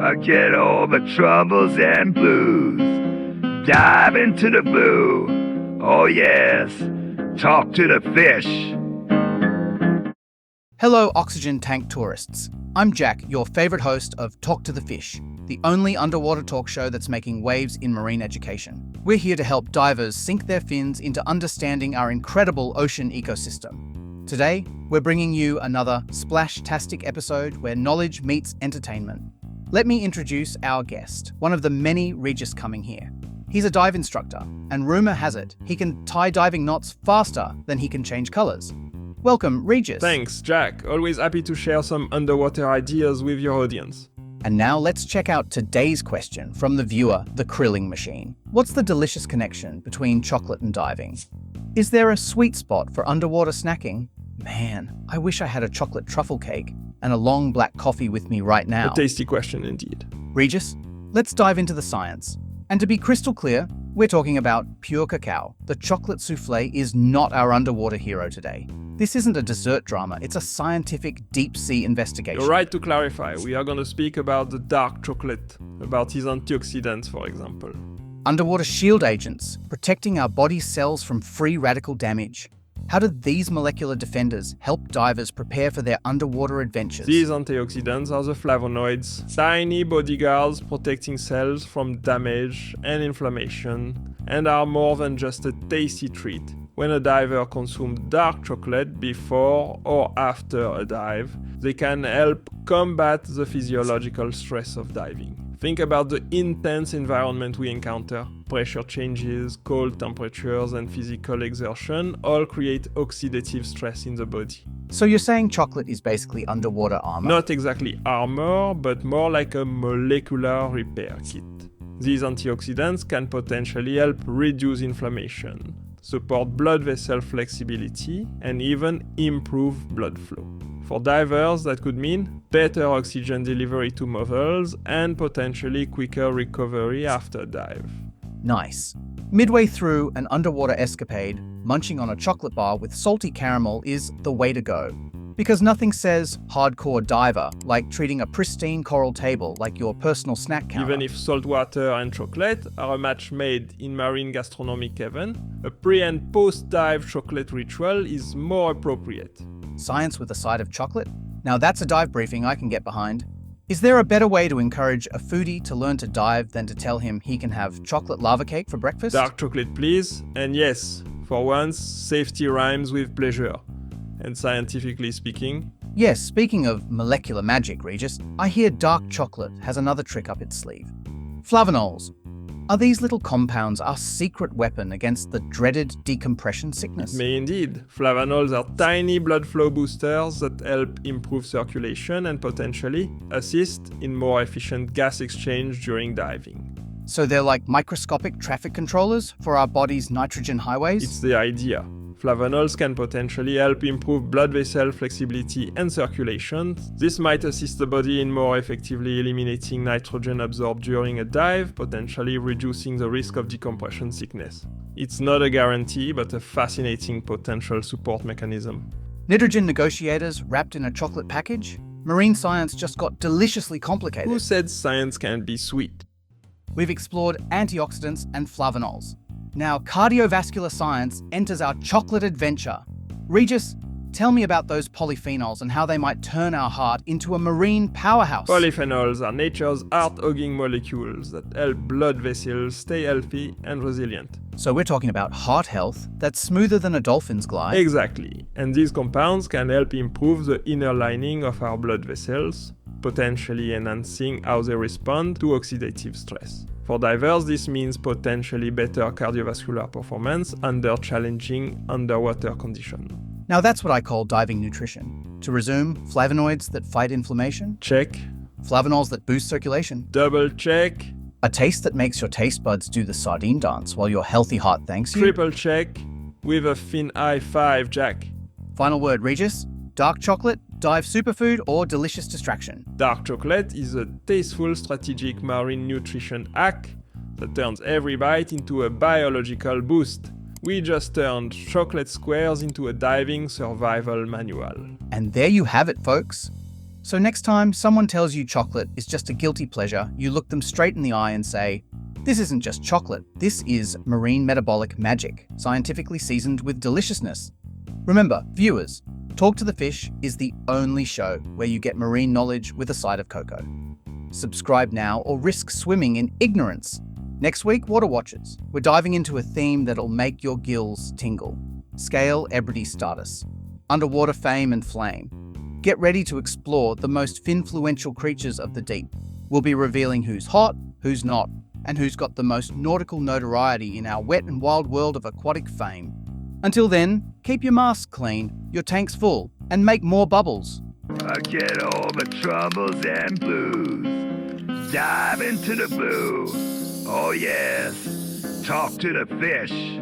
Forget all the troubles and blues. Dive into the blue. Oh yes, talk to the fish. Hello, oxygen tank tourists. I'm Jack, your favorite host of Talk to the Fish, the only underwater talk show that's making waves in marine education. We're here to help divers sink their fins into understanding our incredible ocean ecosystem. Today, we're bringing you another splash-tastic episode where knowledge meets entertainment. Let me introduce our guest, one of the many Regis coming here. He's a dive instructor, and rumor has it he can tie diving knots faster than he can change colors. Welcome, Regis. Thanks, Jack. Always happy to share some underwater ideas with your audience. And now let's check out today's question from the viewer, the Krilling Machine. What's the delicious connection between chocolate and diving? Is there a sweet spot for underwater snacking? Man, I wish I had a chocolate truffle cake and a long black coffee with me right now. A tasty question indeed. Regis, let's dive into the science. And to be crystal clear, we're talking about pure cacao. The chocolate souffle is not our underwater hero today. This isn't a dessert drama, it's a scientific deep-sea investigation. You're right to clarify. We are going to speak about the dark chocolate, about his antioxidants, for example. Underwater shield agents, protecting our body's cells from free radical damage. How do these molecular defenders help divers prepare for their underwater adventures? These antioxidants are the flavonoids, tiny bodyguards protecting cells from damage and inflammation, and are more than just a tasty treat. When a diver consumes dark chocolate before or after a dive, they can help combat the physiological stress of diving. Think about the intense environment we encounter. Pressure changes, cold temperatures, and physical exertion all create oxidative stress in the body. So you're saying chocolate is basically underwater armor? Not exactly armor, but more like a molecular repair kit. These antioxidants can potentially help reduce inflammation, support blood vessel flexibility, and even improve blood flow. For divers, that could mean better oxygen delivery to muscles and potentially quicker recovery after dive. Nice. Midway through an underwater escapade, munching on a chocolate bar with salty caramel is the way to go. Because nothing says hardcore diver like treating a pristine coral table like your personal snack counter. Even if saltwater and chocolate are a match made in marine gastronomic heaven, a pre- and post-dive chocolate ritual is more appropriate. Science with a side of chocolate? Now that's a dive briefing I can get behind. Is there a better way to encourage a foodie to learn to dive than to tell him he can have chocolate lava cake for breakfast? Dark chocolate, please. And yes, for once, safety rhymes with pleasure. And scientifically speaking, yes, speaking of molecular magic, Regis, I hear dark chocolate has another trick up its sleeve. Flavanols. Are these little compounds our secret weapon against the dreaded decompression sickness? It may indeed. Flavanols are tiny blood flow boosters that help improve circulation and potentially assist in more efficient gas exchange during diving. So they're like microscopic traffic controllers for our body's nitrogen highways? It's the idea. Flavanols can potentially help improve blood vessel flexibility and circulation. This might assist the body in more effectively eliminating nitrogen absorbed during a dive, potentially reducing the risk of decompression sickness. It's not a guarantee, but a fascinating potential support mechanism. Nitrogen negotiators wrapped in a chocolate package? Marine science just got deliciously complicated. Who said science can't be sweet? We've explored antioxidants and flavanols. Now, cardiovascular science enters our chocolate adventure. Regis, tell me about those polyphenols and how they might turn our heart into a marine powerhouse. Polyphenols are nature's heart-hugging molecules that help blood vessels stay healthy and resilient. So we're talking about heart health that's smoother than a dolphin's glide? Exactly. And these compounds can help improve the inner lining of our blood vessels, potentially enhancing how they respond to oxidative stress. For divers, this means potentially better cardiovascular performance under challenging underwater conditions. Now that's what I call diving nutrition. To resume, flavonoids that fight inflammation? Check. Flavanols that boost circulation? Double check. A taste that makes your taste buds do the sardine dance while your healthy heart thanks you? Triple check with a fin high five, Jack. Final word, Regis. Dark chocolate, dive superfood, or delicious distraction? Dark chocolate is a tasteful strategic marine nutrition hack that turns every bite into a biological boost. We just turned chocolate squares into a diving survival manual. And there you have it, folks. So next time someone tells you chocolate is just a guilty pleasure, you look them straight in the eye and say, "This isn't just chocolate, this is marine metabolic magic, scientifically seasoned with deliciousness." Remember, viewers, Talk to the Fish is the only show where you get marine knowledge with a side of cocoa. Subscribe now or risk swimming in ignorance. Next week, Water Watchers, we're diving into a theme that'll make your gills tingle. Scale ebrity status, underwater fame and flame. Get ready to explore the most finfluential creatures of the deep. We'll be revealing who's hot, who's not, and who's got the most nautical notoriety in our wet and wild world of aquatic fame. Until then, keep your mask clean, your tanks full, and make more bubbles. Forget all the troubles and blues. Dive into the blue. Oh yes, talk to the fish.